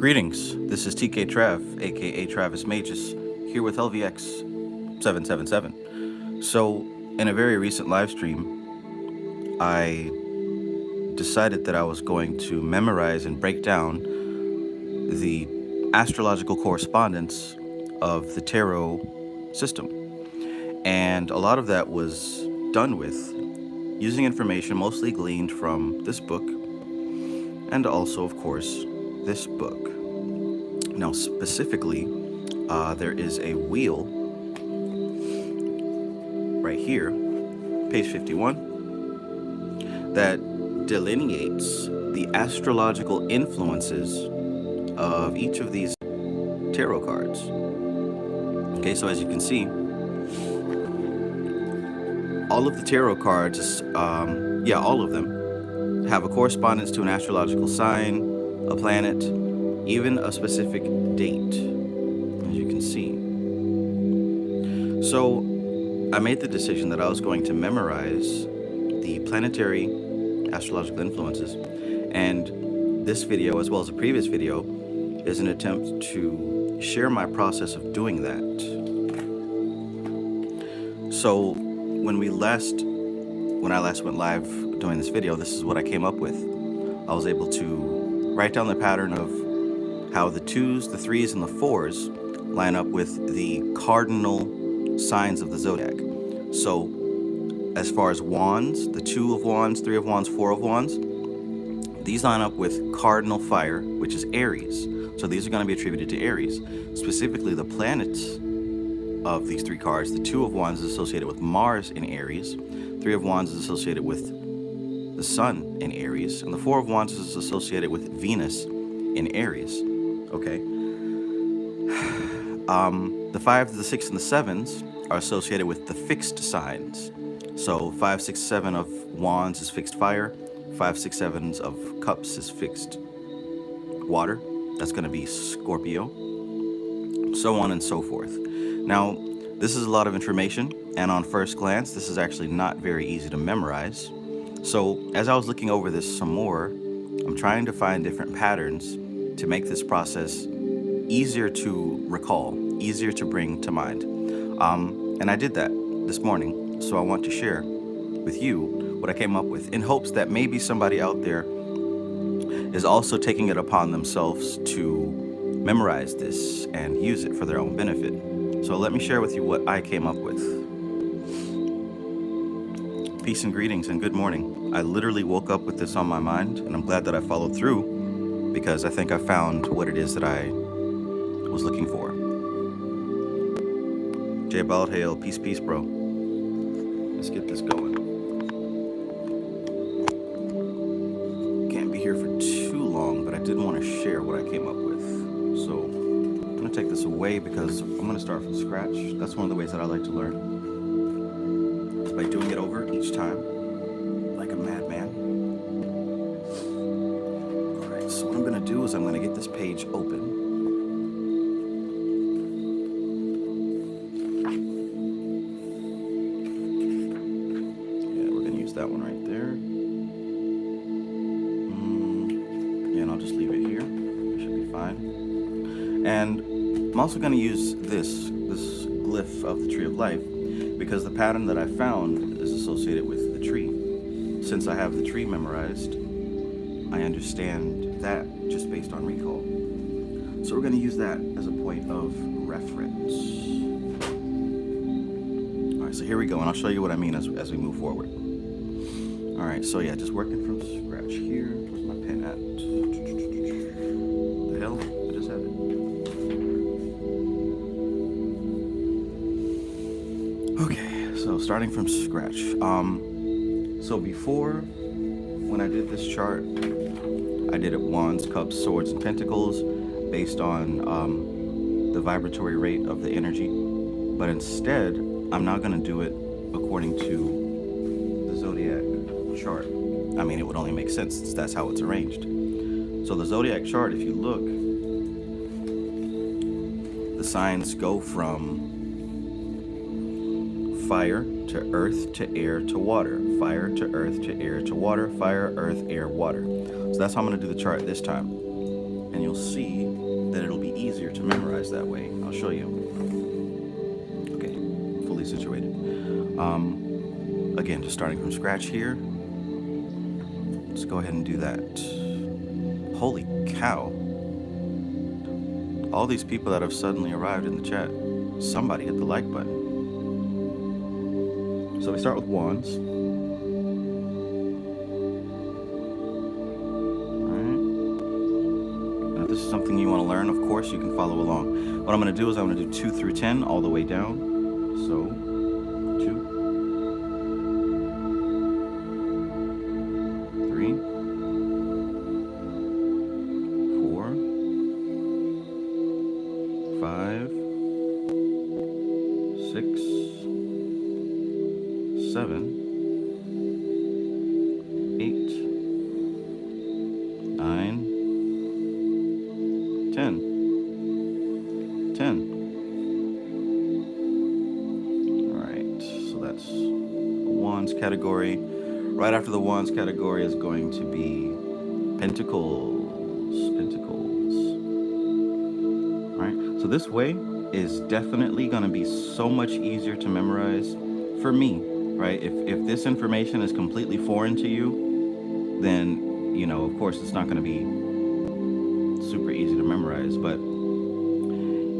Greetings, this is TK Trav, aka Travis Magus, here with LVX777. So, in a very recent live stream, I decided that I was going to memorize and break down the astrological correspondence of the tarot system. And a lot of that was done with using information mostly gleaned from this book, and also, of course, this book. Now, specifically, there is a wheel right here, page 51, that delineates the astrological influences of each of these tarot cards. Okay, so as you can see, all of the tarot cards, all of them, have a correspondence to an astrological sign, a planet, even a specific date, as you can see. So I made the decision that I was going to memorize the planetary astrological influences, and this video, as well as a previous video, is an attempt to share my process of doing that. So when I last went live doing this video, this is what I came up with. I was able to write down the pattern of how the 2s, the 3s, and the 4s line up with the cardinal signs of the Zodiac. So as far as wands, the 2 of wands, 3 of wands, 4 of wands, these line up with cardinal fire, which is Aries. So these are going to be attributed to Aries. Specifically, the planets of these 3 cards, the 2 of wands is associated with Mars in Aries, 3 of wands is associated with the Sun in Aries, and the 4 of wands is associated with Venus in Aries. Okay. The 5, the 6, and the 7s are associated with the fixed signs. So 5, 6, 7 of wands is fixed fire, 5, 6, 7 of cups is fixed water. That's going to be Scorpio, so on and so forth. Now, this is a lot of information, and on first glance, this is actually not very easy to memorize. So as I was looking over this some more, I'm trying to find different patterns to make this process easier to recall, easier to bring to mind. And I did that this morning, so I want to share with you what I came up with, in hopes that maybe somebody out there is also taking it upon themselves to memorize this and use it for their own benefit. So let me share with you what I came up with. Peace and greetings and good morning. I literally woke up with this on my mind, and I'm glad that I followed through, because I think I found what it is that I was looking for. J Bald Hail, peace, peace, bro. Let's get this going. Can't be here for too long, but I did want to share what I came up with. So I'm going to take this away because I'm going to start from scratch. That's one of the ways that I like to learn, is by doing it over each time, like a madman. All right, so what I'm going to do is I'm going to get this page open. That one right there. Yeah, and I'll just leave it here. It should be fine. And I'm also going to use this glyph of the Tree of Life, because the pattern that I found is associated with the tree. Since I have the tree memorized, I understand that just based on recall. So we're going to use that as a point of reference. All right, so here we go, and I'll show you what I mean as we move forward. All right, so yeah, just working from scratch here. Where's my pen at? The hell? I just had it. Okay, so starting from scratch. So before, when I did this chart, I did it wands, cups, swords, and pentacles based on the vibratory rate of the energy. But instead, I'm not going to do it according to the Zodiac chart. I mean, it would only make sense since that's how it's arranged. So the Zodiac chart, if you look, the signs go from fire to earth to air to water, fire to earth to air to water, fire, earth, air, water. So that's how I'm going to do the chart this time. and you'll see that it'll be easier to memorize that way. I'll show you. Okay, fully situated. Again, just starting from scratch here. Let's go ahead and do that. Holy cow. All these people that have suddenly arrived in the chat, somebody hit the like button. So we start with wands. This is something you want to learn, of course, you can follow along. What I'm going to do is I'm going to do 2 through 10 all the way down. So, 2, 3, 4, 5, 6, 7, 8, 9, 10. All right, so that's the wands category. Right after the wands category is going to be pentacles. All right, so this way is definitely going to be so much easier to memorize for me, right? If this information is completely foreign to you, then, you know, of course, it's not going to be super easy to memorize. But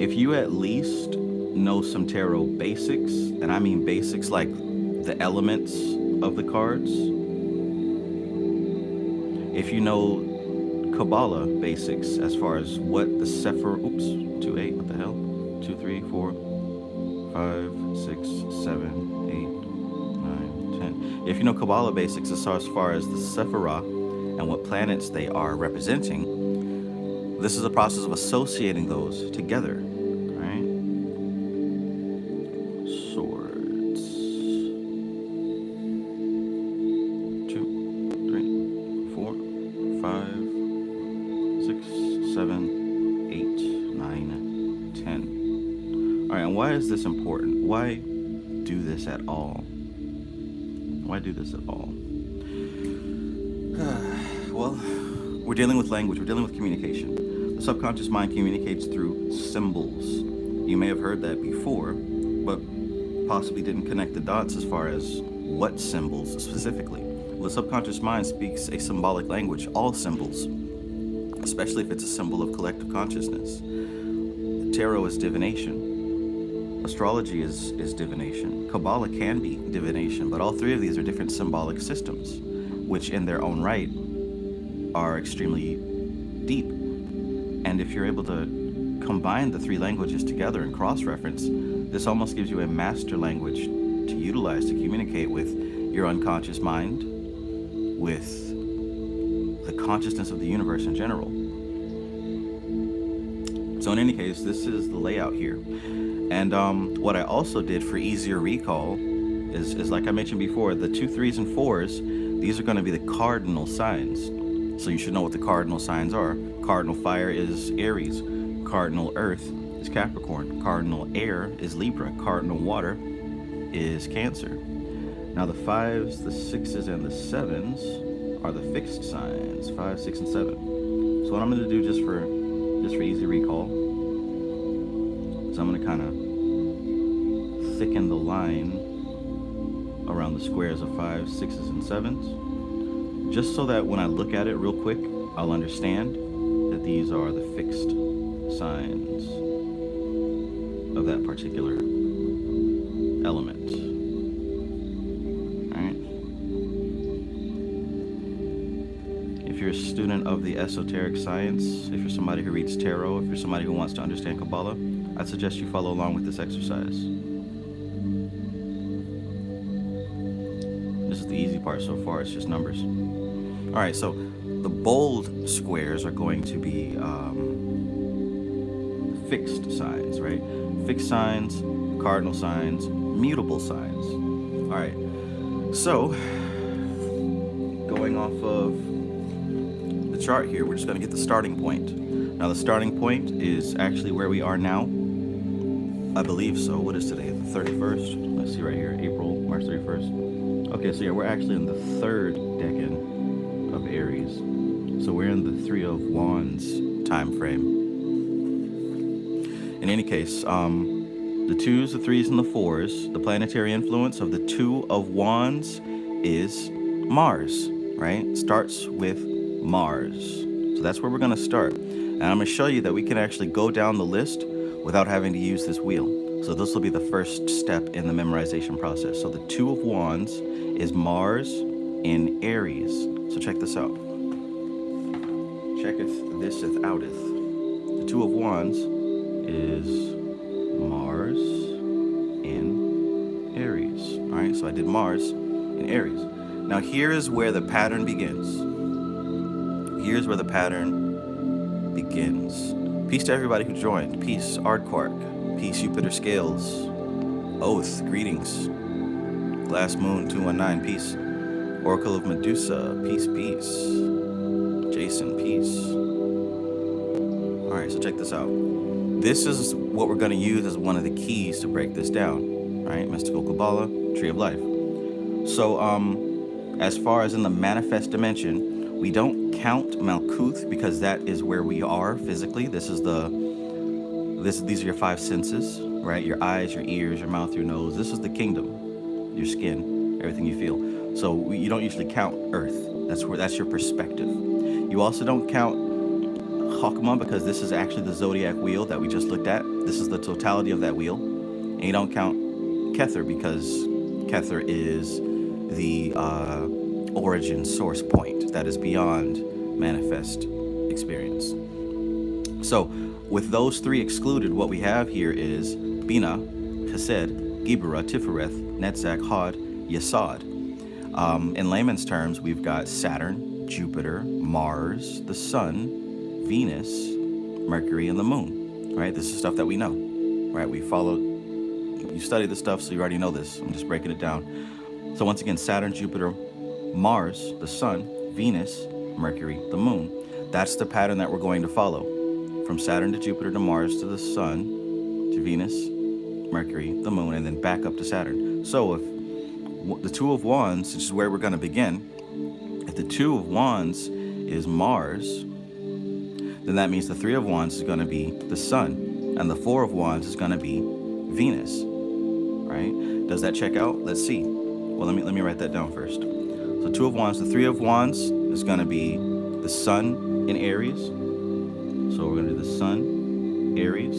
if you at least know some tarot basics, and I mean basics like the elements of the cards, if you know Kabbalah basics as far as what the Sephir, 2, 8, what the hell? 2, 3, 4, 5, 6, 7, 8, 9, 10. If you know Kabbalah basics as far as the Sephirah and what planets they are representing, this is a process of associating those together, right? Swords. 2, 3, 4, 5, 6, 7, 8, 9, 10. All right, and why is this important? Why do this at all? Why do this at all? Well, we're dealing with language. We're dealing with communication. The subconscious mind communicates through symbols. You may have heard that before, but possibly didn't connect the dots as far as what symbols specifically. Well, the subconscious mind speaks a symbolic language, all symbols, especially if it's a symbol of collective consciousness. Tarot is divination. Astrology is divination. Kabbalah can be divination, but all three of these are different symbolic systems, which in their own right are extremely deep. And if you're able to combine the three languages together and cross-reference, this almost gives you a master language to utilize to communicate with your unconscious mind, with the consciousness of the universe in general. So in any case, this is the layout here. And what I also did for easier recall is like I mentioned before, the 2, 3s, and 4s, these are going to be the cardinal signs. So you should know what the cardinal signs are. Cardinal fire is Aries. Cardinal earth is Capricorn. Cardinal air is Libra. Cardinal water is Cancer. Now the 5s, the 6s, and the 7s are the fixed signs, 5, 6, and 7. So what I'm going to do just for easy recall is I'm going to kind of thicken the line around the squares of 5s, 6s, and 7s, just so that when I look at it real quick, I'll understand that these are the fixed signs of that particular element. All right. If you're a student of the esoteric science, if you're somebody who reads tarot, if you're somebody who wants to understand Kabbalah, I'd suggest you follow along with this exercise. This is the easy part so far, it's just numbers. All right, so the bold squares are going to be fixed signs, right? Fixed signs, cardinal signs, mutable signs. All right, so going off of the chart here, we're just going to get the starting point. Now, the starting point is actually where we are now. I believe so. What is today? The 31st? Let's see right here. March 31st. Okay, so yeah, we're actually in the 3rd decan of Aries. So we're in the 3 of Wands time frame. In any case, the 2s, the 3s, and the 4s, the planetary influence of the 2 of Wands is Mars, right? Starts with Mars. So that's where we're going to start. And I'm going to show you that we can actually go down the list without having to use this wheel. So this will be the first step in the memorization process. So the 2 of Wands is Mars in Aries. So check this out. Checketh this outeth. The 2 of Wands is Mars in Aries. All right, so I did Mars in Aries. Now here is where the pattern begins. Here's where the pattern begins. Peace to everybody who joined. Peace, Ardquark. Peace, Jupiter Scales. Oath, greetings. Glass Moon 219, peace. Oracle of Medusa, peace, peace. Jason, peace. All right, so check this out. This is what we're going to use as one of the keys to break this down, right? Mystical Kabbalah, Tree of Life. So, as far as in the manifest dimension, we don't count Malkuth because that is where we are physically. These are your 5 senses, right? Your eyes, your ears, your mouth, your nose. This is the kingdom, your skin, everything you feel. So you don't usually count Earth. That's your perspective. You also don't count Chokmah because this is actually the Zodiac wheel that we just looked at. This is the totality of that wheel. And you don't count Kether because Kether is the origin source point that is beyond manifest experience. So with those 3 excluded, what we have here is Bina, Chesed, Gibra, Tifereth, Netzach, Hod, Yesod. In layman's terms, we've got Saturn, Jupiter, Mars, the Sun, Venus, Mercury, and the Moon, right? This is stuff that we know, right? We follow, you study this stuff, so you already know this. I'm just breaking it down. So once again, Saturn, Jupiter, Mars, the Sun, Venus, Mercury, the Moon. That's the pattern that we're going to follow. From Saturn to Jupiter to Mars to the Sun to Venus, Mercury, the Moon, and then back up to Saturn. So if the 2 of Wands, which is where we're going to begin, if the 2 of Wands is Mars, then that means the 3 of Wands is going to be the Sun, and the 4 of Wands is going to be Venus, right? Does that check out? Let's see. Well, let me write that down first. So 2 of Wands, the 3 of Wands is going to be the Sun in Aries. So we're going to do the Sun, Aries.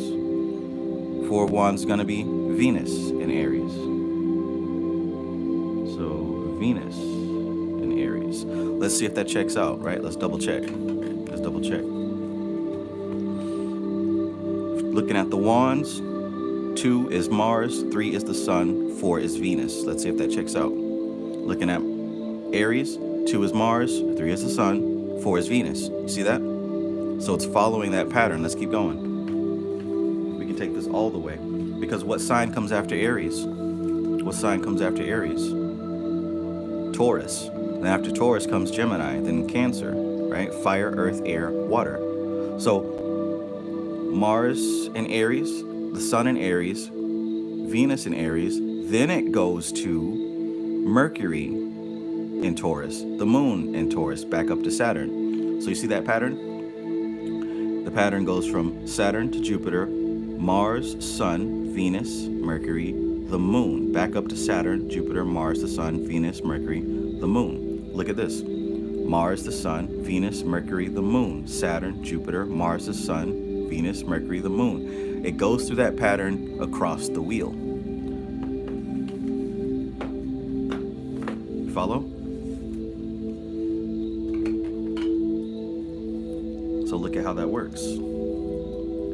4 of Wands is going to be Venus in Aries. So Venus in Aries. Let's see if that checks out, right? Let's double check. Looking at the wands, 2 is Mars, 3 is the Sun, 4 is Venus. Let's see if that checks out. Looking at Aries, 2 is Mars, 3 is the Sun, 4 is Venus. You see that? So it's following that pattern. Let's keep going. We can take this all the way. Because what sign comes after Aries? What sign comes after Aries? Taurus. And after Taurus comes Gemini, then Cancer, right? Fire, earth, air, water. So Mars in Aries, the Sun in Aries, Venus in Aries, then it goes to Mercury in Taurus, the Moon in Taurus, back up to Saturn. So you see that pattern? The pattern goes from Saturn to Jupiter, Mars, Sun, Venus, Mercury, the Moon, back up to Saturn, Jupiter, Mars, the Sun, Venus, Mercury, the Moon. Look at this. Mars, the Sun, Venus, Mercury, the Moon, Saturn, Jupiter, Mars, the Sun, Venus, Mercury, the Moon. It goes through that pattern across the wheel. Follow? So look at how that works.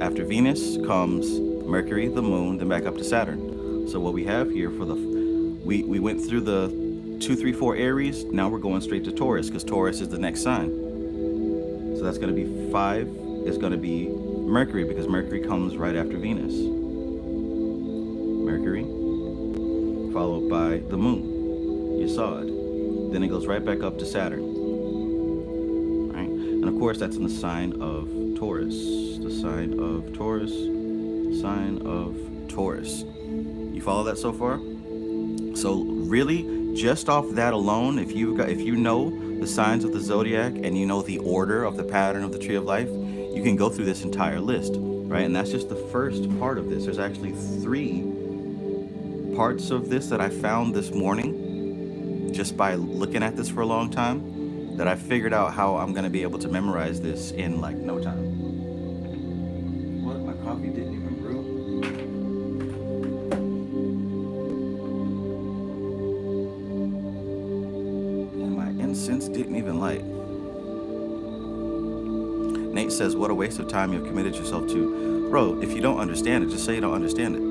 After Venus comes Mercury, the Moon, then back up to Saturn. So what we have here for we went through the 2, 3, 4 Aries. Now we're going straight to Taurus because Taurus is the next sign. So that's going to be 5 is going to be Mercury because Mercury comes right after Venus. Mercury, followed by the Moon, Yesod. Then it goes right back up to Saturn. Right? And of course, that's in the sign of Taurus. The sign of Taurus, sign of Taurus. You follow that so far? So really, just off that alone, if you know the signs of the Zodiac and you know the order of the pattern of the Tree of Life, you can go through this entire list, right? And that's just the first part of this. There's actually 3 parts of this that I found this morning just by looking at this for a long time, that I figured out how I'm going to be able to memorize this in like no time. What? My coffee didn't even brew? And my incense didn't even light. Nate says, what a waste of time you've committed yourself to. Bro, if you don't understand it, just say you don't understand it.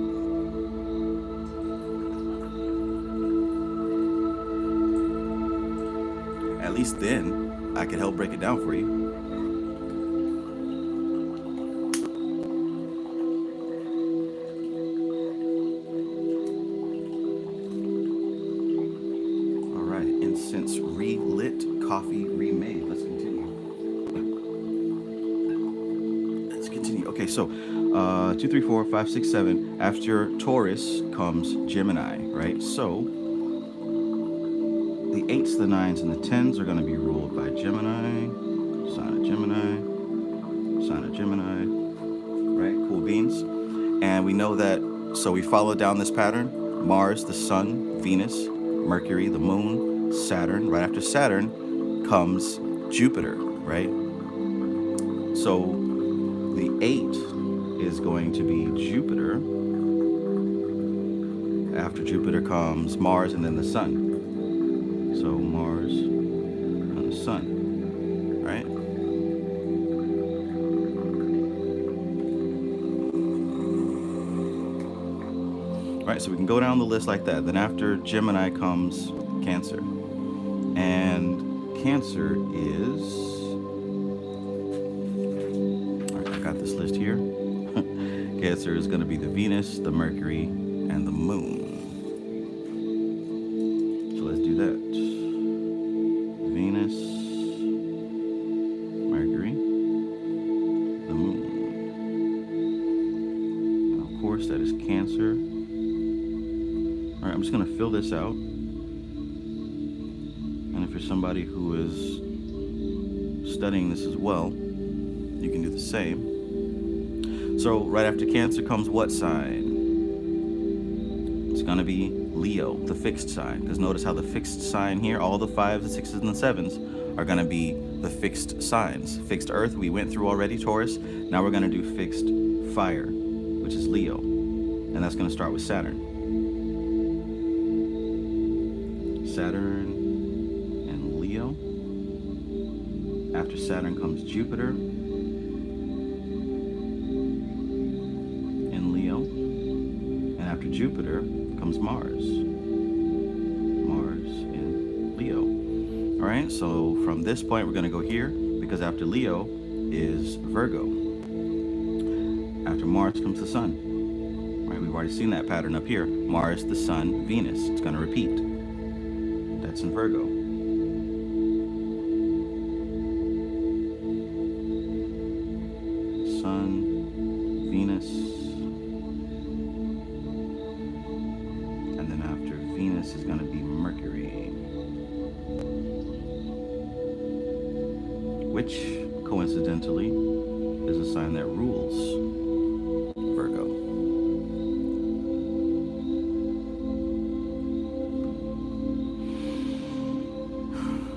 At least then, I can help break it down for you. All right, incense relit, coffee remade. Let's continue. Okay, so 2, 3, 4, 5, 6, 7. After Taurus comes Gemini, right? So the 8s, the 9s, and the 10s are going to be ruled by Gemini, sign of Gemini, sign of Gemini, right? Cool beans. And we know that, so we follow down this pattern: Mars, the Sun, Venus, Mercury, the Moon, Saturn. Right after Saturn comes Jupiter, right? So the 8 is going to be Jupiter. After Jupiter comes Mars and then the Sun. So Mars and the Sun, right? Right, so we can go down the list like that. Then after Gemini comes Cancer. And Cancer is... I got this list here. Cancer is going to be the Venus, the Mercury, and the Moon. So let's do that. Venus, Mercury, the Moon. And of course, that is Cancer. All right, I'm just going to fill this out. And if you're somebody who is studying this as well, you can do the same. So right after Cancer comes what sign? It's going to be Leo, the fixed sign. Because notice how the fixed sign here, all the 5s, the 6s, and the 7s are going to be the fixed signs. Fixed Earth, we went through already, Taurus. Now we're going to do fixed fire, which is Leo. And that's going to start with Saturn. Saturn and Leo. After Saturn comes Jupiter. After Jupiter comes Mars. Mars in Leo. All right, so from this point, we're going to go here because after Leo is Virgo. After Mars comes the Sun. All right, we've already seen that pattern up here. Mars, the Sun, Venus. It's going to repeat. That's in Virgo. Sun, Venus. Venus is going to be Mercury, which coincidentally is a sign that rules Virgo.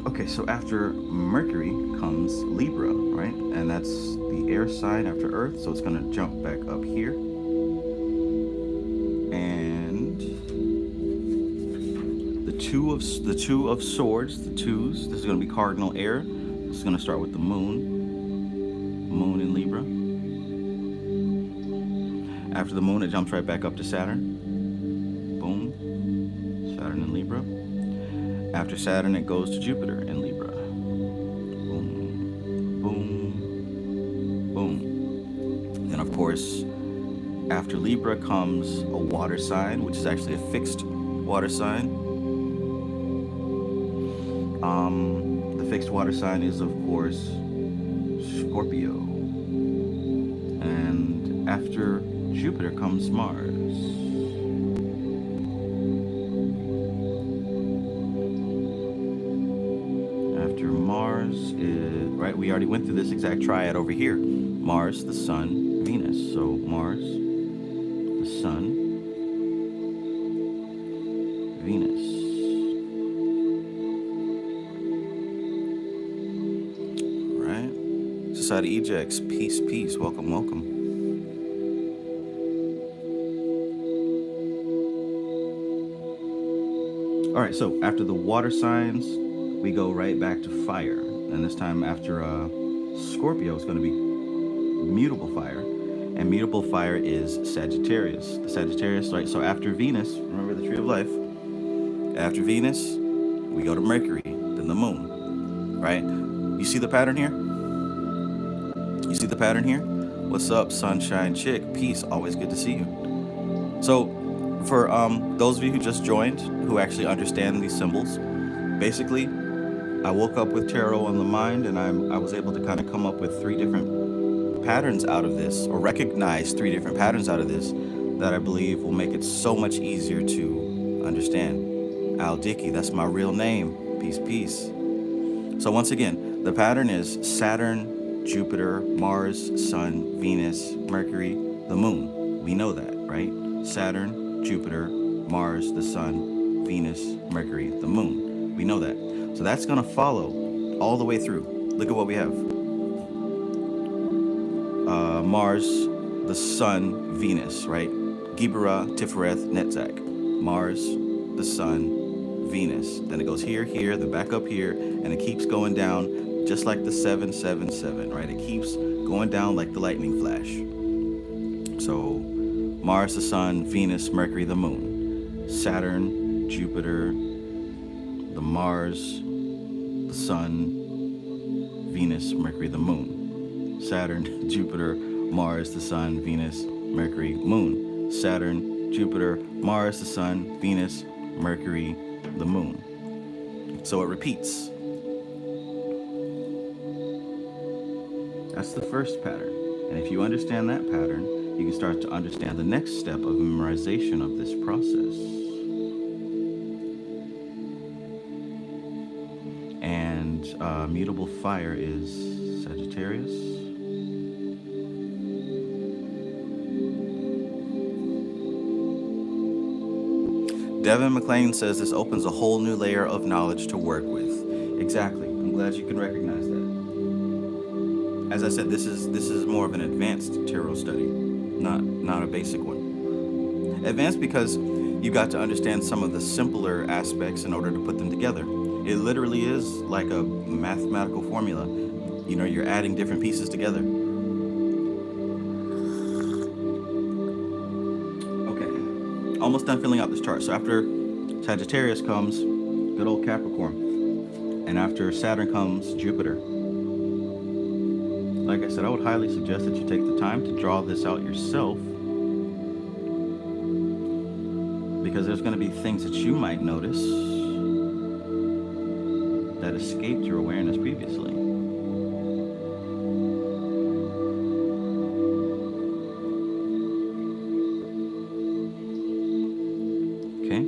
Okay, so after Mercury comes Libra, right? And that's the air sign after Earth, so it's going to jump back up here. The two of swords, the 2s, this is going to be cardinal air. This is going to start with the Moon in Libra. After the Moon, it jumps right back up to Saturn. Boom, Saturn in Libra. After Saturn, it goes to Jupiter in Libra. Boom, boom, boom. Then, of course, after Libra comes a water sign, which is actually a fixed water sign. The fixed water sign is, of course, Scorpio. And after Jupiter comes Mars. After Mars is, right, we already went through this exact triad over here. Mars, the Sun, Venus. So Mars, the Sun, Venus. All right. Society Ejects, peace, peace. Welcome, welcome. All right, so after the water signs, we go right back to fire. And this time after Scorpio, it's going to be mutable fire. And mutable fire is Sagittarius. The Sagittarius, right? So after Venus, remember the tree of life? After Venus, we go to Mercury, then the moon, right? You see the pattern here? You see the pattern here? What's up, Sunshine Chick? Peace, always good to see you. So for those of you who just joined, who actually understand these symbols, basically, I woke up with tarot on the mind, and I was able to kind of come up with 3 different patterns out of this, or recognize 3 different patterns out of this, that I believe will make it so much easier to understand. Al Dickey, that's my real name. Peace, peace. So once again, the pattern is Saturn, Jupiter, Mars, Sun, Venus, Mercury, the moon. We know that, right? Saturn, Jupiter, Mars, the Sun, Venus, Mercury, the moon. We know that. So that's going to follow all the way through. Look at what we have. Mars, the Sun, Venus, right? Gibera, Tifereth, Netzach. Mars, the Sun, Venus. Then it goes here, here, then back up here, and it keeps going down just like the 777, right? It keeps going down like the lightning flash. So Mars, the Sun, Venus, Mercury, the moon. Saturn, Jupiter, the Mars, the Sun, Venus, Mercury, the moon. Saturn, Jupiter, Mars, the Sun, Venus, Mercury, moon. Saturn, Jupiter, Mars, the Sun, Venus, Mercury, the moon. So it repeats. That's the first pattern. And if you understand that pattern, you can start to understand the next step of memorization of this process. And mutable fire is Sagittarius. Devin McLean says this opens a whole new layer of knowledge to work with. Exactly. I'm glad you can recognize that. As I said, this is more of an advanced tarot study, not a basic one. Advanced because you got to understand some of the simpler aspects in order to put them together. It literally is like a mathematical formula. You know, you're adding different pieces together. Okay, almost done filling out this chart. So after Sagittarius comes good old Capricorn, and after Saturn comes Jupiter. Like I said, I would highly suggest that you take the time to draw this out yourself, because there's going to be things that you might notice that escaped your awareness previously. Okay,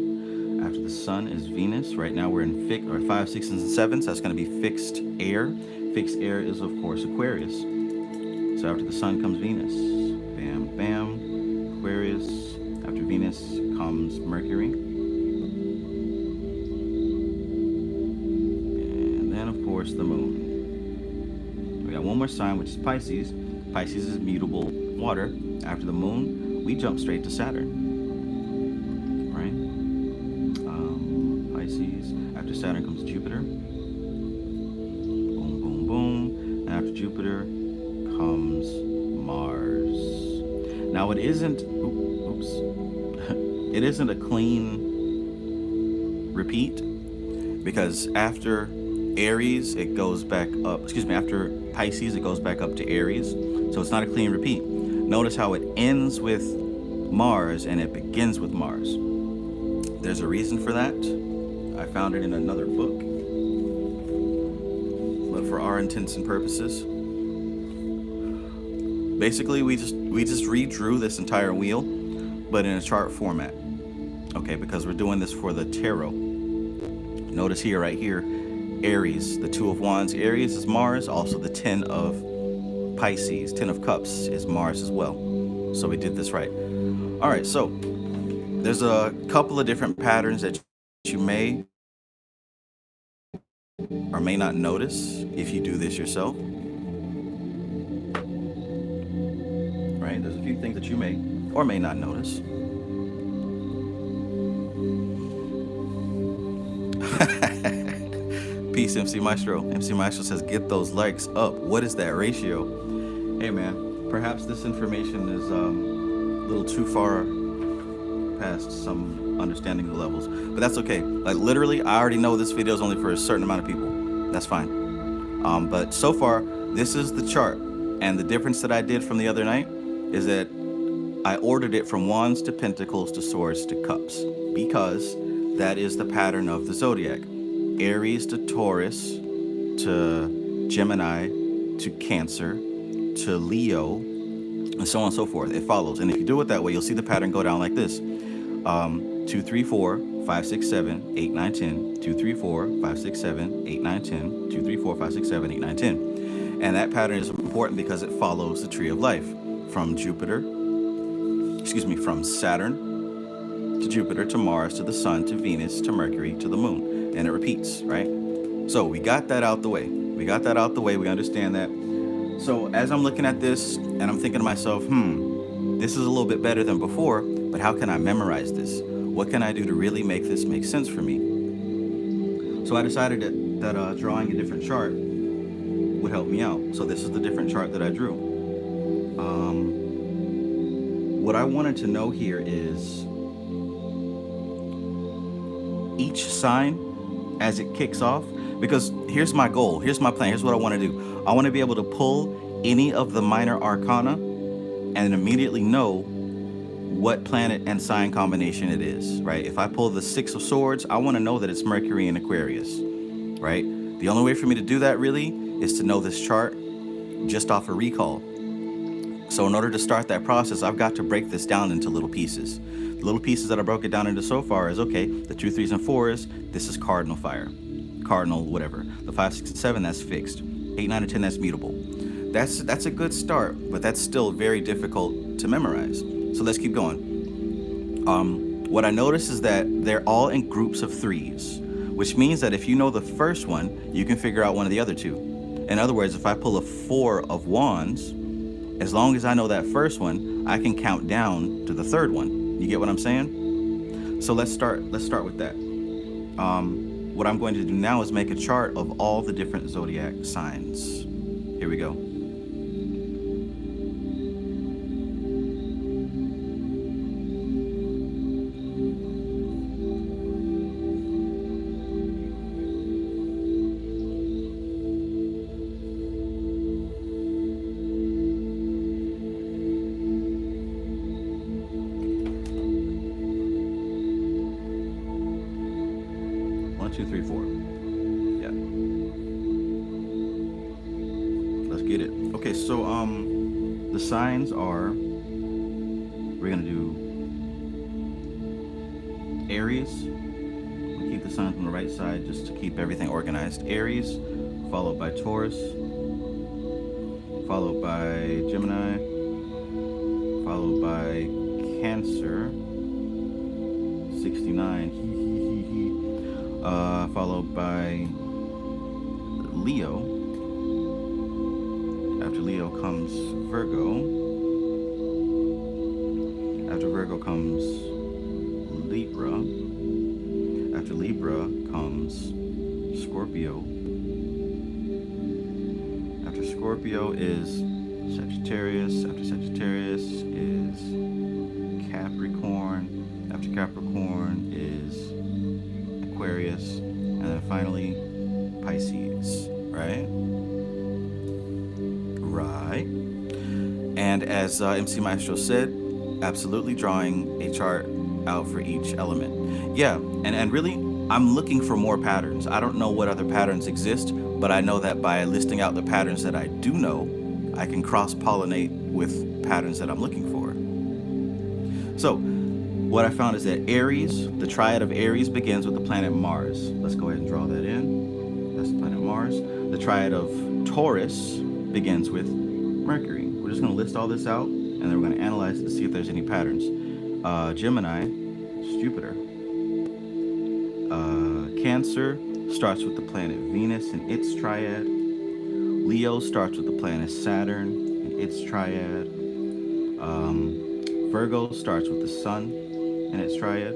after the Sun is Venus. Right now we're in 5, 6, and 7. So that's going to be fixed air. Fixed air is, of course, Aquarius. So after the Sun comes Venus. Bam, bam. Aquarius. After Venus comes Mercury. And then, of course, the Moon. We got one more sign, which is Pisces. Pisces is mutable water. After the Moon, we jump straight to Saturn. Right? Pisces. After Saturn comes Jupiter. After Jupiter comes Mars. Now it isn't, it isn't a clean repeat, because after Aries it goes back up, after Pisces it goes back up to Aries. So it's not a clean repeat. Notice how it ends with Mars and it begins with Mars. There's a reason for that. I found it in another book. For our intents and purposes, basically we just redrew this entire wheel, but in a chart format. Okay, because we're doing this for the tarot. Notice here, right here, Aries, the 2 of Wands. Aries is Mars, also the 10 of Pisces. 10 of Cups is Mars as well. So we did this right. All right, so there's a couple of different patterns that you may or may not notice if you do this yourself. Right? There's a few things that you may or may not notice. Peace, MC Maestro. MC Maestro says, get those likes up. What is that ratio? Hey, man, perhaps this information is a little too far past some understanding of the levels, but that's okay. Like, literally, I already know this video is only for a certain amount of people. That's fine. But so far, this is the chart. And the difference that I did from the other night is that I ordered it from Wands to Pentacles to Swords to Cups, because that is the pattern of the Zodiac. Aries to Taurus to Gemini to Cancer to Leo, and so on and so forth. It follows. And if you do it that way, you'll see the pattern go down like this. 2, 3, 4, 5, 6, 7, 8, 9, 10. 2, 3, 4, 5, 6, 7, 8, 9, 10. 2, 3, 4, 5, 6, 7, 8, 9, 10. And that pattern is important because it follows the tree of life from from Saturn to Jupiter to Mars to the Sun to Venus to Mercury to the Moon, and it repeats, right? So we got that out the way. We understand that. So as I'm looking at this and I'm thinking to myself, this is a little bit better than before, but how can I memorize this? What can I do to really make this make sense for me? So I decided that drawing a different chart would help me out. So this is the different chart that I drew. What I wanted to know here is each sign as it kicks off, because here's my goal, here's my plan, here's what I want to do. I want to be able to pull any of the minor arcana and immediately know what planet and sign combination it is, right? If I pull the 6 of Swords, I want to know that it's Mercury in Aquarius, right? The only way for me to do that really is to know this chart just off a recall. So in order to start that process, I've got to break this down into little pieces. The little pieces that I broke it down into so far is, okay, the 2, 3s, and 4s, this is cardinal fire. Cardinal whatever. The 5, 6, and 7, that's fixed. 8, 9, and 10, that's mutable. That's a good start, but that's still very difficult to memorize. So let's keep going. What I noticed is that they're all in groups of 3s, which means that if you know the first one, you can figure out one of the other 2. In other words, if I pull a 4 of Wands, as long as I know that first one, I can count down to the third one. You get what I'm saying? So let's start with that. What I'm going to do now is make a chart of all the different zodiac signs. Here we go. The signs are, we're gonna do Aries. We'll keep the signs on the right side just to keep everything organized. Aries, followed by Taurus, followed by Gemini, followed by Cancer, 69, followed by Leo. After Leo comes Virgo. After Virgo comes Libra. After Libra comes Scorpio. After Scorpio is Sagittarius. After Sagittarius is Capricorn. After Capricorn is Aquarius. And then finally Pisces, right? Right. And as MC Maestro said, absolutely drawing a chart out for each element. Yeah, and really, I'm looking for more patterns. I don't know what other patterns exist, but I know that by listing out the patterns that I do know, I can cross-pollinate with patterns that I'm looking for. So, what I found is that Aries, the triad of Aries, begins with the planet Mars. Let's go ahead and draw that in. That's the planet Mars. The triad of Taurus begins with Mercury. We're just going to list all this out, and then we're going to analyze it to see if there's any patterns. Gemini, it's Jupiter. Cancer starts with the planet Venus and its triad. Leo starts with the planet Saturn and its triad. Virgo starts with the sun and its triad.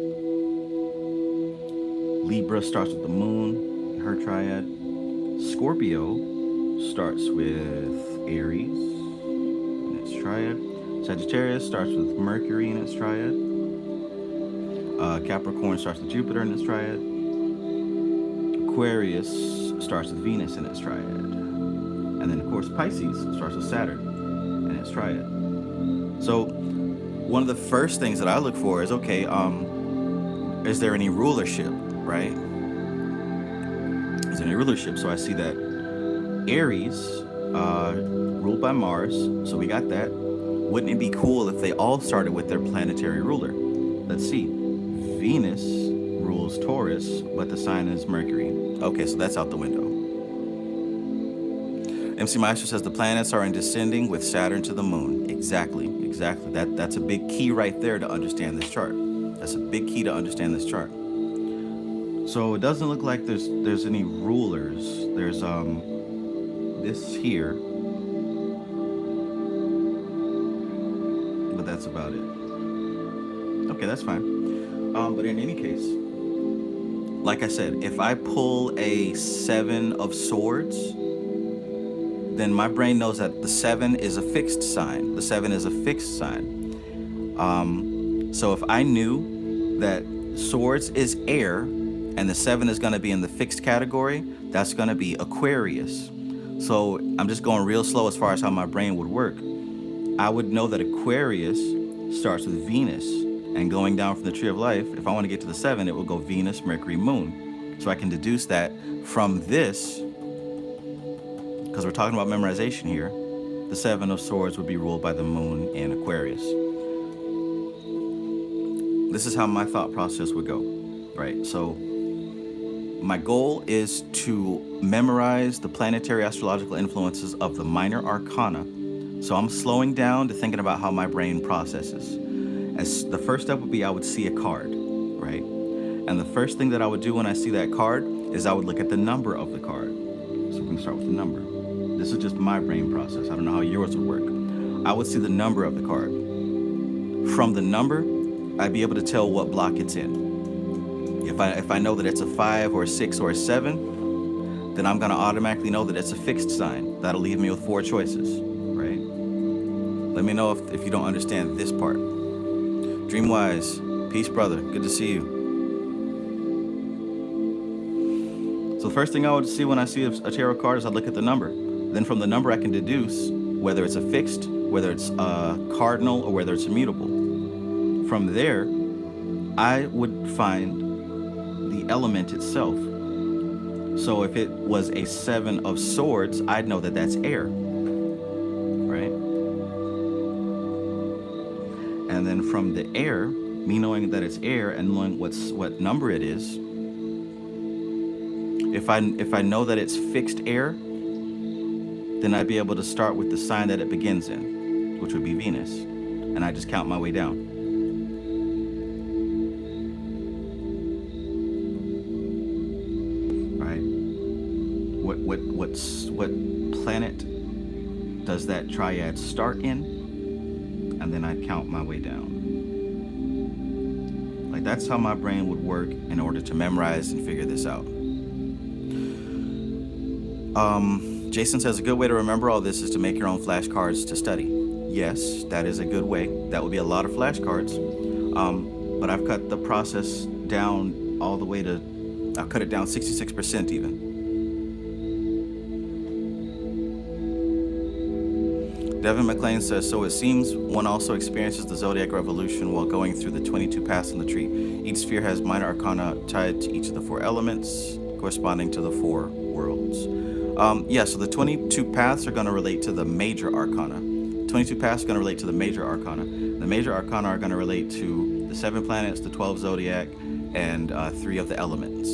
Libra starts with the moon and her triad. Scorpio starts with Aries and its triad. Sagittarius starts with Mercury and its triad. Capricorn starts with Jupiter in its triad. Aquarius starts with Venus in its triad. And then, of course, Pisces starts with Saturn in its triad. So one of the first things that I look for is, okay, is there any rulership, right? Is there any rulership? So I see that Aries, ruled by Mars, so we got that. Wouldn't it be cool if they all started with their planetary ruler? Let's see. Venus rules Taurus, but the sign is Mercury. Okay, so that's out the window. MC Maestro says the planets are in descending with Saturn to the moon. Exactly. That's a big key right there to understand this chart. That's a big key to understand this chart. So it doesn't look like there's any rulers. There's this here, but that's about it. Okay, that's fine. But in any case, like I said, if I pull a 7 of swords, then my brain knows that the 7 is a fixed sign. The 7 is a fixed sign. So if I knew that swords is air and the 7 is going to be in the fixed category, that's going to be Aquarius. So I'm just going real slow as far as how my brain would work. I would know that Aquarius starts with Venus, and going down from the tree of life, if I want to get to the 7, it will go Venus, Mercury, Moon. So I can deduce that from this, because we're talking about memorization here, the 7 of swords would be ruled by the moon in Aquarius. This is how my thought process would go, right? So my goal is to memorize the planetary astrological influences of the minor arcana. So I'm slowing down to thinking about how my brain processes. As the first step would be, I would see a card, right? And the first thing that I would do when I see that card is I would look at the number of the card. So we're gonna start with the number. This is just my brain process. I don't know how yours would work. I would see the number of the card. From the number, I'd be able to tell what block it's in. If I know that it's a 5 or a 6 or a 7, then I'm gonna automatically know that it's a fixed sign. That'll leave me with 4 choices, right? Let me know if you don't understand this part. Dreamwise, peace, brother. Good to see you. So the first thing I would see when I see a tarot card is I look at the number. Then from the number I can deduce whether it's a fixed, whether it's a cardinal, or whether it's immutable. From there, I would find the element itself. So if it was a 7 of swords, I'd know that that's air, right? And then from the air, me knowing that it's air and knowing what number it is, if I know that it's fixed air, then I'd be able to start with the sign that it begins in, which would be Venus, and I just count my way down. Right? What planet does that triad start in? And then I count my way down. Like, that's how my brain would work in order to memorize and figure this out. Jason says a good way to remember all this is to make your own flashcards to study. Yes, that is a good way. That would be a lot of flashcards. But I've cut the process down all the way to, I've cut it down 66% even. Devin McLean says, so it seems one also experiences the Zodiac revolution while going through the 22 paths on the tree. Each sphere has minor arcana tied to each of the 4 elements, corresponding to the 4 worlds. Yeah, so the 22 paths are going to relate to the major arcana. 22 paths are going to relate to the major arcana. The major arcana are going to relate to the 7 planets, the 12 Zodiac, and 3 of the elements.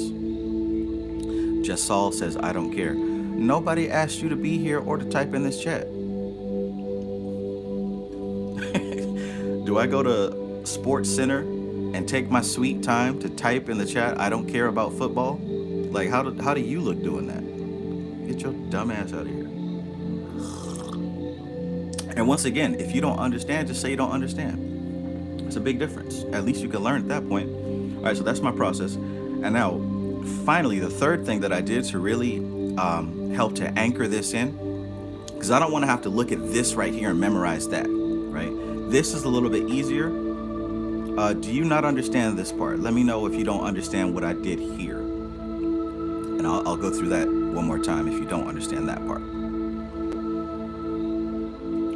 Jasal says, I don't care. Nobody asked you to be here or to type in this chat. Do I go to Sports Center and take my sweet time to type in the chat, I don't care about football? Like, how do you look doing that? Get your dumb ass out of here. And once again, if you don't understand, just say you don't understand. It's a big difference. At least you can learn at that point. All right, so that's my process. And now, finally, the third thing that I did to really help to anchor this in, because I don't want to have to look at this right here and memorize that, right? This is a little bit easier. Do you not understand this part? Let me know if you don't understand what I did here. And I'll go through that one more time if you don't understand that part.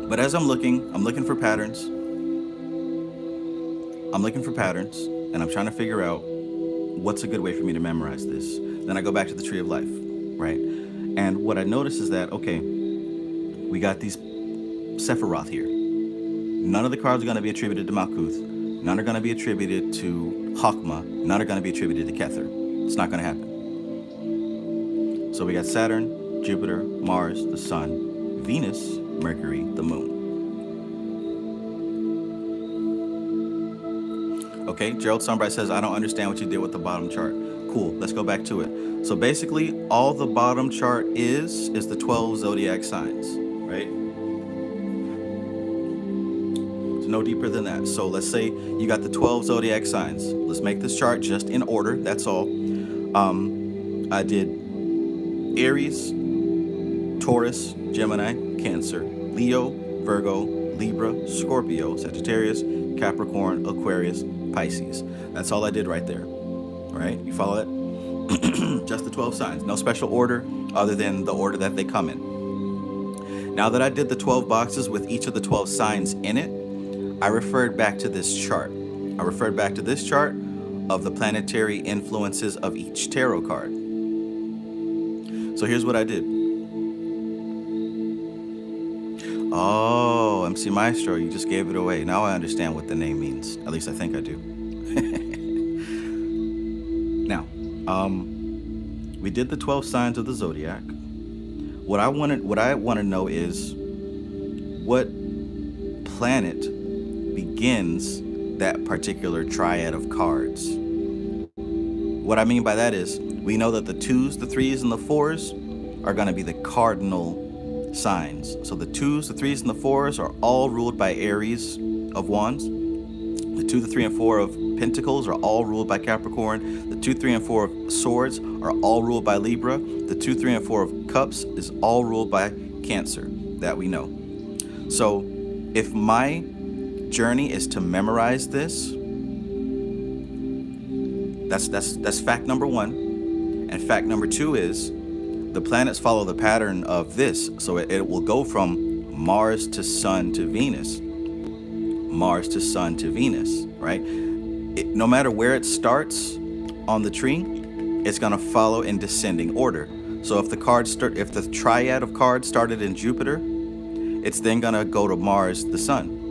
But as I'm looking for patterns. I'm looking for patterns, and I'm trying to figure out what's a good way for me to memorize this. Then I go back to the Tree of Life, right? And what I notice is that, okay, we got these Sephiroth here. None of the cards are going to be attributed to Malkuth. None are going to be attributed to Chokmah. None are going to be attributed to Kether. It's not going to happen. So we got Saturn, Jupiter, Mars, the Sun, Venus, Mercury, the Moon. Okay, Gerald Sunbright says, I don't understand what you did with the bottom chart. Cool, let's go back to it. So basically, all the bottom chart is the 12 zodiac signs, right? It's no deeper than that. So let's say you got the 12 zodiac signs. Let's make this chart just in order, that's all. I did Aries, Taurus, Gemini, Cancer, Leo, Virgo, Libra, Scorpio, Sagittarius, Capricorn, Aquarius, Pisces. That's all I did right there. All right, you follow that? Just the 12 signs. No special order other than the order that they come in. Now that I did the 12 boxes with each of the 12 signs in it, I referred back to this chart. I referred back to this chart of the planetary influences of each tarot card. So here's what I did. Oh, MC Maestro, you just gave it away. Now I understand what the name means. At least I think I do. Now, we did the 12 signs of the Zodiac. What I want to know is what planet begins that particular triad of cards. What I mean by that is, we know that the 2s, the 3s, and the 4s are going to be the cardinal signs. So the 2s, the 3s, and the 4s are all ruled by Aries of Wands. The 2, the 3, and 4 of Pentacles are all ruled by Capricorn. The 2, 3, and 4 of Swords are all ruled by Libra. The 2, 3, and 4 of Cups is all ruled by Cancer, that we know. So if my journey is to memorize this, that's fact number 1. And fact number 2 is the planets follow the pattern of this. So it will go from Mars to Sun to Venus. Mars to Sun to Venus, right? No matter where it starts on the tree, it's going to follow in descending order. So if the triad of cards started in Jupiter, it's then going to go to Mars, the Sun.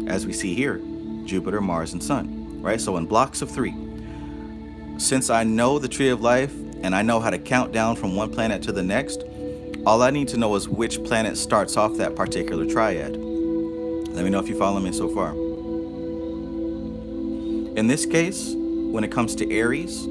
As we see here, Jupiter, Mars, and Sun, right? So in blocks of 3. Since I know the Tree of Life and I know how to count down from one planet to the next, all I need to know is which planet starts off that particular triad. Let me know if you follow me so far. In this case, when it comes to Aries,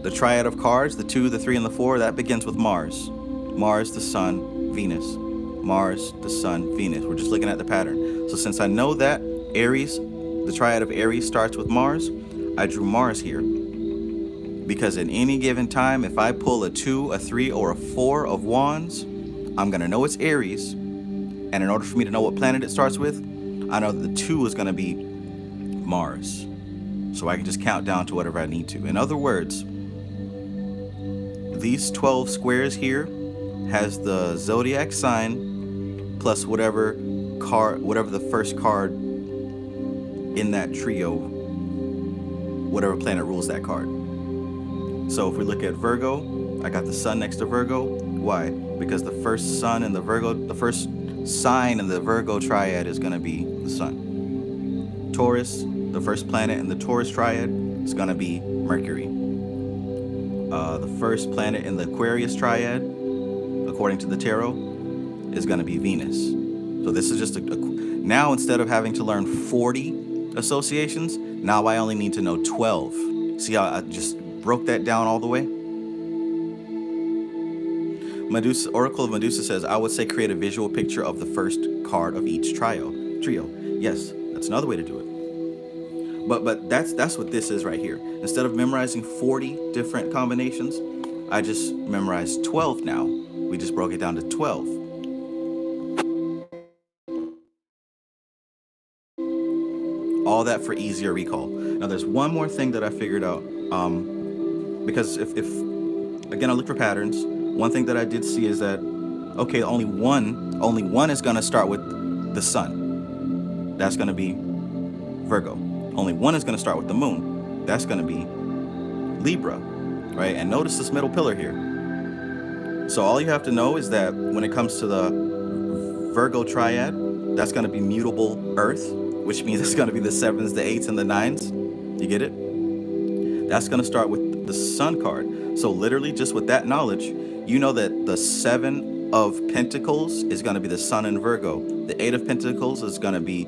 the triad of cards, the 2, the 3, and the 4, that begins with Mars. Mars, the Sun, Venus. Mars, the Sun, Venus. We're just looking at the pattern. So since I know that Aries, the triad of Aries starts with Mars, I drew Mars here. Because at any given time, if I pull a 2, a 3, or a 4 of Wands, I'm going to know it's Aries. And in order for me to know what planet it starts with, I know that the 2 is going to be Mars. So I can just count down to whatever I need to. In other words, these 12 squares here has the zodiac sign plus whatever the first card in that trio, whatever planet rules that card. So if we look at Virgo, I got the Sun next to Virgo. Why? Because the first sign in the Virgo triad is going to be the Sun. Taurus, the first planet in the Taurus triad is going to be Mercury. The first planet in the Aquarius triad, according to the tarot, is going to be Venus. So this is just now instead of having to learn 40 associations, now I only need to know 12. See how I just broke that down all the way? Medusa, Oracle of Medusa says, I would say create a visual picture of the first card of each trio. Yes, that's another way to do it. But that's what this is right here. Instead of memorizing 40 different combinations, I just memorized 12 now. We just broke it down to 12. All that for easier recall. Now there's one more thing that I figured out. Because if again, I look for patterns. One thing that I did see is that, okay, only one is gonna start with the sun. That's gonna be Virgo. Only one is gonna start with the moon. That's gonna be Libra, right? And notice this middle pillar here. So all you have to know is that when it comes to the Virgo triad, that's gonna be mutable earth, which means it's gonna be the 7s, the 8s, and the 9s. You get it? That's gonna start with the sun card. So literally just with that knowledge, you know that the 7 of Pentacles is gonna be the sun in Virgo. The 8 of Pentacles is gonna be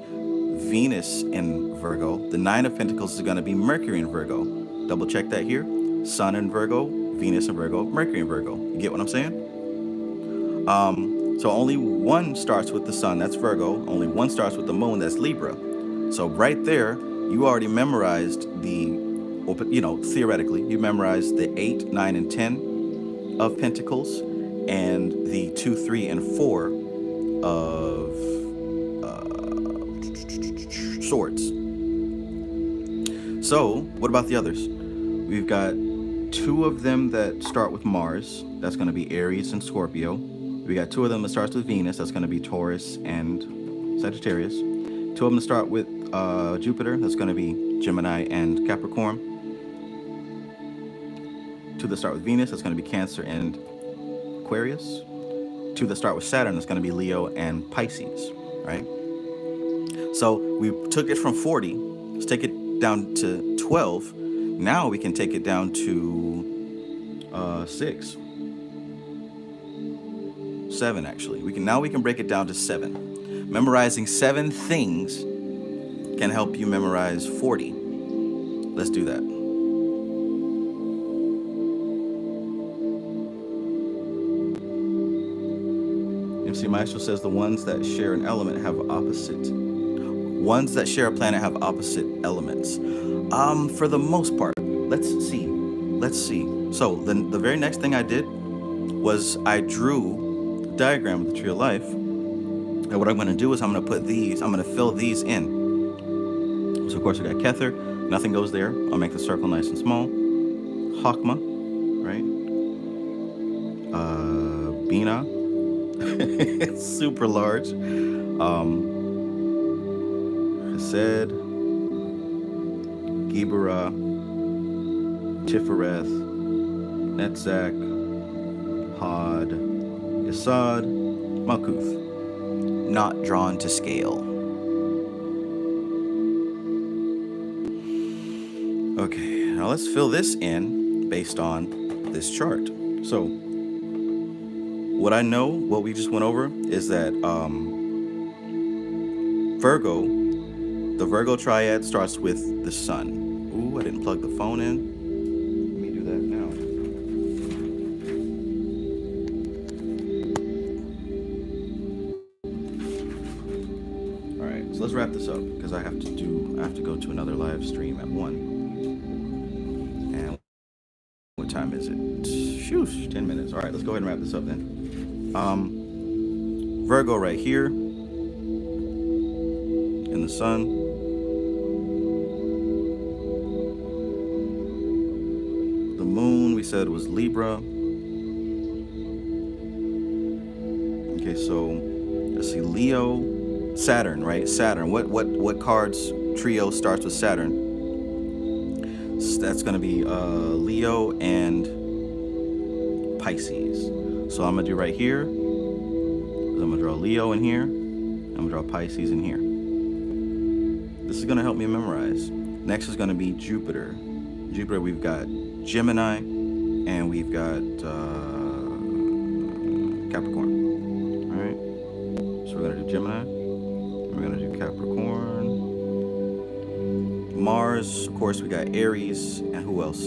Venus in Virgo. The 9 of Pentacles is gonna be Mercury in Virgo. Double check that here. Sun in Virgo, Venus in Virgo, Mercury in Virgo. You get what I'm saying? So only one starts with the sun, that's Virgo. Only one starts with the moon, that's Libra. So right there, you already memorized the, you know, theoretically, you memorized the 8, 9, and 10 of Pentacles and the 2, 3, and 4 of Swords. So what about the others? We've got 2 of them that start with Mars. That's going to be Aries and Scorpio. We got 2 of them that starts with Venus. That's going to be Taurus and Sagittarius. 2 of them that start with Jupiter. That's going to be Gemini and Capricorn. 2 that start with Venus. That's going to be Cancer and Aquarius. 2 that start with Saturn. That's going to be Leo and Pisces, right? So we took it from 40. Let's take it down to 12. Now we can take it down to 6. 7 actually. Now we can break it down to 7. Memorizing 7 things can help you memorize 40. Let's do that. MC Maestro says the ones that share an element have opposite. Ones that share a planet have opposite elements. For the most part. Let's see. So the very next thing I did was I drew a diagram of the Tree of Life. And what I'm going to do is I'm going to fill these in. So of course we got Kether. Nothing goes there. I'll make the circle nice and small. Hakma, right? Bina. It's super large. Chesed, Gibera, Tifereth, Netzach, Had, Yesod, Malkuth. Not drawn to scale. Okay, now let's fill this in based on this chart. So, what I know, what we just went over, is that the Virgo triad starts with the sun. Ooh, I didn't plug the phone in. Let me do that now. All right, so let's wrap this up because I have to go to another live stream at 1. And what time is it? Shoosh, 10 minutes. All right, let's go ahead and wrap this up then. Virgo right here in the sun. The moon we said was Libra. Okay, so let's see, Leo, Saturn, right? Saturn. What cards trio starts with Saturn? So that's gonna be Leo and Pisces. So I'm gonna do right here. I'm gonna draw Leo in here. I'm gonna draw Pisces in here. This is gonna help me memorize. Next is gonna be Jupiter. Jupiter, we've got Gemini and we've got Capricorn. All right. So we're gonna do Gemini, and we're gonna do Capricorn. Mars, of course, we got Aries, and who else?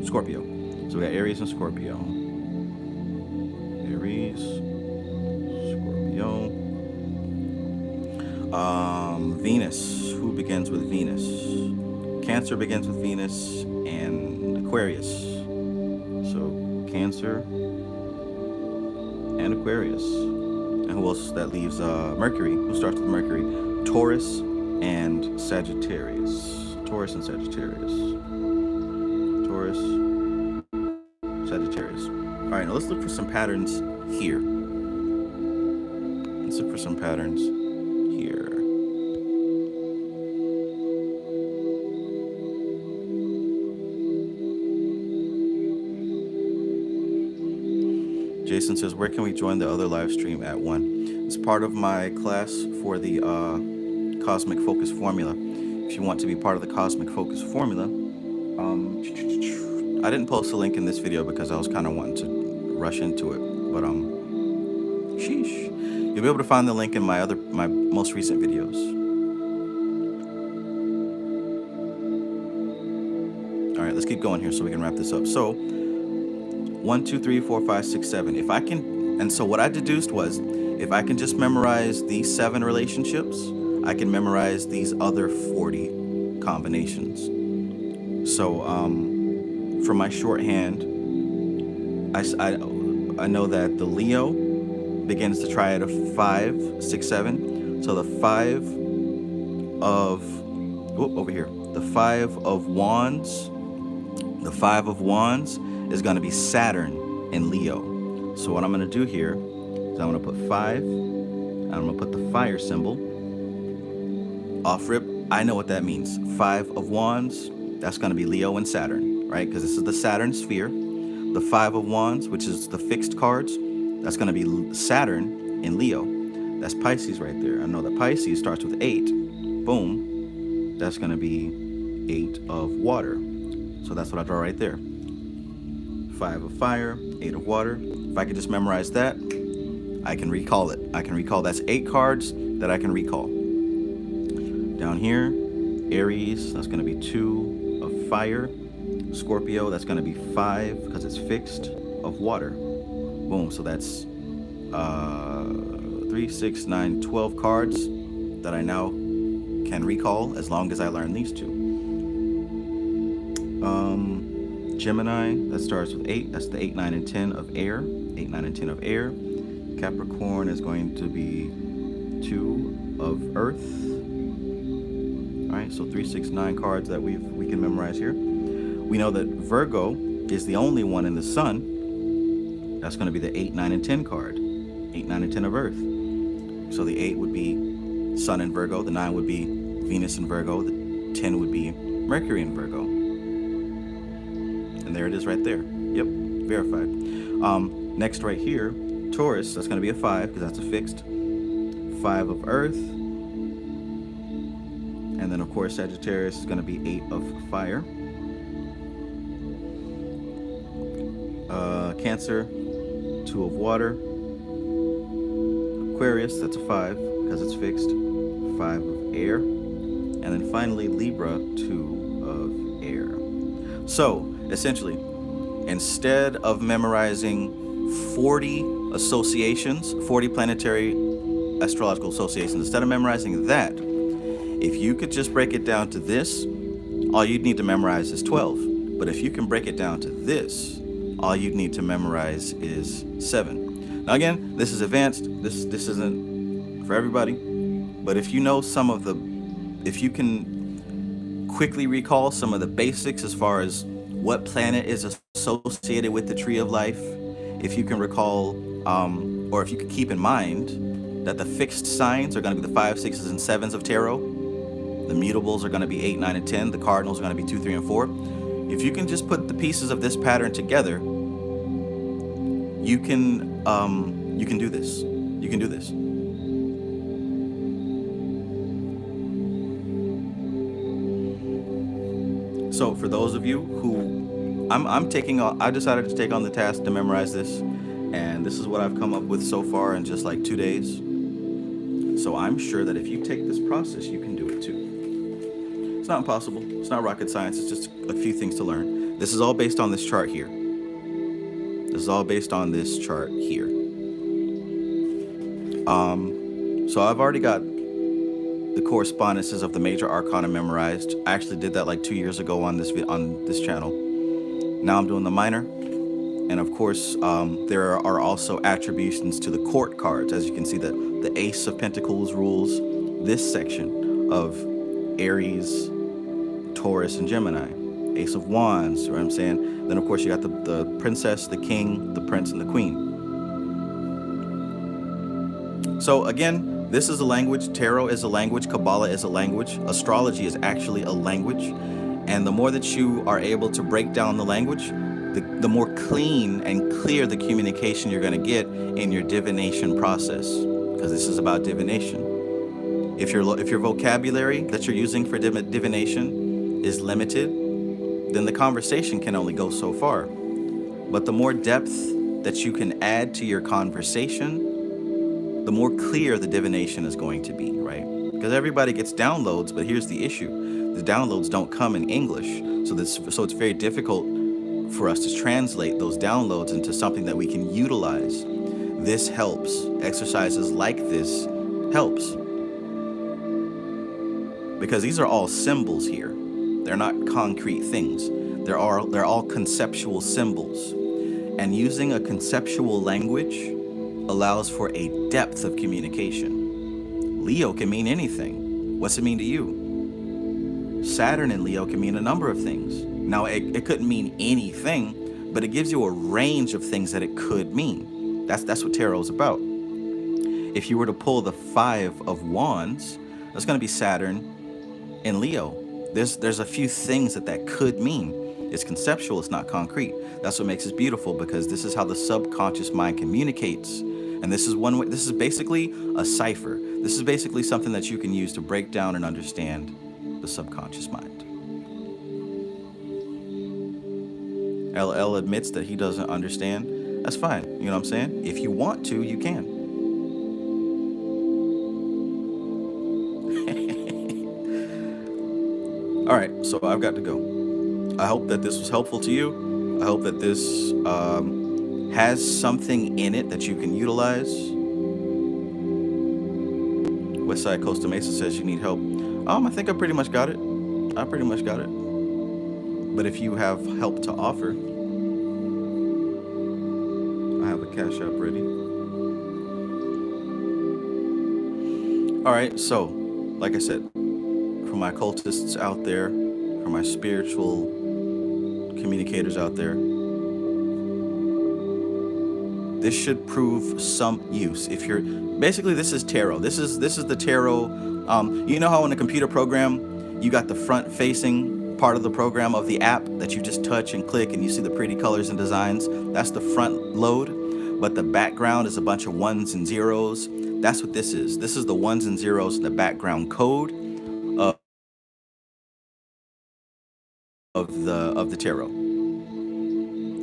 Scorpio. So we got Aries and Scorpio. Aries, Scorpio. Venus. Who begins with Venus? Cancer begins with Venus, and Aquarius. So Cancer and Aquarius. And who else? That leaves Mercury. Who starts with Mercury? Taurus and Sagittarius. Taurus and Sagittarius. Taurus, Sagittarius. All right, now let's look for some patterns here. Let's look for some patterns here. Jason says, where can we join the other live stream at 1? It's part of my class for the Cosmic Focus Formula. If you want to be part of the Cosmic Focus Formula, I didn't post a link in this video because I was kind of wanting to rush into it, but sheesh. You'll be able to find the link in my most recent videos. All right, let's keep going here so we can wrap this up. So 1, 2, 3, 4, 5, 6, 7. If I can, and so what I deduced was, if I can just memorize these 7 relationships, I can memorize these other 40 combinations. So for my shorthand, I know that the Leo begins the triad of 5, 6, 7. So the 5 of, over here, the 5 of Wands, the 5 of Wands is going to be Saturn in Leo. So what I'm going to do here is I'm going to put 5, and I'm going to put the fire symbol. Off rip, I know what that means. 5 of Wands, that's going to be Leo and Saturn, right? Because this is the Saturn sphere. The 5 of Wands, which is the fixed cards, that's going to be Saturn in Leo. That's Pisces right there. I know that Pisces starts with 8. Boom. That's going to be 8 of water. So that's what I draw right there. 5 of fire, 8 of water. If I could just memorize that, I can recall it. I can recall that's 8 cards that I can recall. Down here, Aries, that's going to be 2 of fire. Scorpio, that's going to be 5 because it's fixed, of water. Boom. So that's 3, 6, 9, 12 cards that I now can recall as long as I learn these 2. Gemini, that starts with 8. That's the 8, 9, and 10 of air. 8, 9, and 10 of air. Capricorn is going to be 2 of earth. All right, so 3, 6, 9 cards that we can memorize here. We know that Virgo is the only one in the sun. That's going to be the 8, 9, and 10 card. 8, 9, and 10 of earth. So the 8 would be Sun in Virgo. The 9 would be Venus in Virgo. The 10 would be Mercury in Virgo. And there it is right there. Yep, verified. Next right here, Taurus, that's going to be a 5 because that's a fixed. 5 of earth. And then, of course, Sagittarius is going to be 8 of fire. Cancer, 2 of water. Aquarius, that's a 5 because it's fixed. 5 of air. And then finally, Libra, 2 of air. So, essentially, instead of memorizing 40 associations, 40 planetary astrological associations, instead of memorizing that, if you could just break it down to this, all you'd need to memorize is 12. But if you can break it down to this, all you'd need to memorize is 7. Now again, this is advanced. This isn't for everybody. But if you know if you can quickly recall some of the basics as far as what planet is associated with the tree of life, if you can recall, or if you can keep in mind that the fixed signs are going to be the 5, 6s, and 7s of tarot. The mutables are going to be 8, 9, and 10. The cardinals are going to be 2, 3, and 4. If you can just put the pieces of this pattern together, you can do this. You can do this. So for those of you who I decided to take on the task to memorize this, And this is what I've come up with so far in just like 2 days. So I'm sure that if you take this process, you can do it too. It's not impossible. It's not rocket science. It's just a few things to learn. This is all based on this chart here. This is all based on this chart here. So I've already got the correspondences of the major arcana memorized. I actually did that like 2 years ago on this channel. Now I'm doing the minor, and of course there are also attributions to the court cards. As you can see, the Ace of Pentacles rules this section of Aries, Taurus, and Gemini. Ace of Wands, you know what I'm saying? Then of course you got the Princess, the King, the Prince, and the Queen. So again, this is a language. Tarot is a language. Kabbalah is a language. Astrology is actually a language. And the more that you are able to break down the language, the more clean and clear the communication you're going to get in your divination process, because this is about divination. If your vocabulary that you're using for divination is limited, then the conversation can only go so far. But the more depth that you can add to your conversation, the more clear the divination is going to be, right? Because everybody gets downloads, but here's the issue. The downloads don't come in English. So it's very difficult for us to translate those downloads into something that we can utilize. This helps. Exercises like this helps. Because these are all symbols here. They're not concrete things. They're all conceptual symbols. And using a conceptual language allows for a depth of communication. Leo can mean anything. What's it mean to you? Saturn in Leo can mean a number of things. Now, it couldn't mean anything, but it gives you a range of things that it could mean. That's what tarot is about. If you were to pull the 5 of Wands, that's going to be Saturn in Leo. There's a few things that could mean. It's conceptual, it's not concrete. That's what makes it beautiful, because this is how the subconscious mind communicates. And this is one way. This is basically a cipher. This is basically something that you can use to break down and understand the subconscious mind. LL admits that he doesn't understand. That's fine. You know what I'm saying? If you want to, you can. All right, so I've got to go. I hope that this was helpful to you. I hope that this has something in it that you can utilize. Westside Costa Mesa says you need help. I think I pretty much got it. I pretty much got it. But if you have help to offer, I have a Cash App ready. All right, so like I said, for my occultists out there, for my spiritual communicators out there, this should prove some use. If you're basically, this is tarot. This is the tarot. You know how in a computer program you got the front facing part of the program of the app that you just touch and click and you see the pretty colors and designs? That's the front load, but the background is a bunch of ones and zeros. That's what this is. This is the ones and zeros, the background code of the tarot.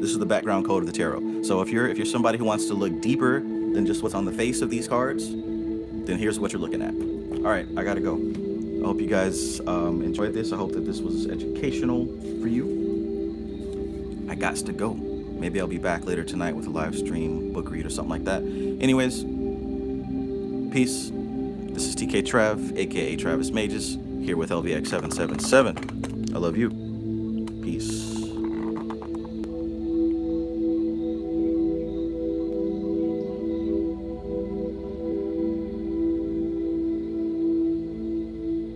This is the background code of the tarot. So if you're somebody who wants to look deeper than just what's on the face of these cards, then here's what you're looking at. All right, I gotta go. I hope you guys enjoyed this. I hope that this was educational for you. I gots to go. Maybe I'll be back later tonight with a live stream, book read, or something like that. Anyways, peace. This is TK Trav, aka Travis Magus, here with LVX777. I love you. Peace.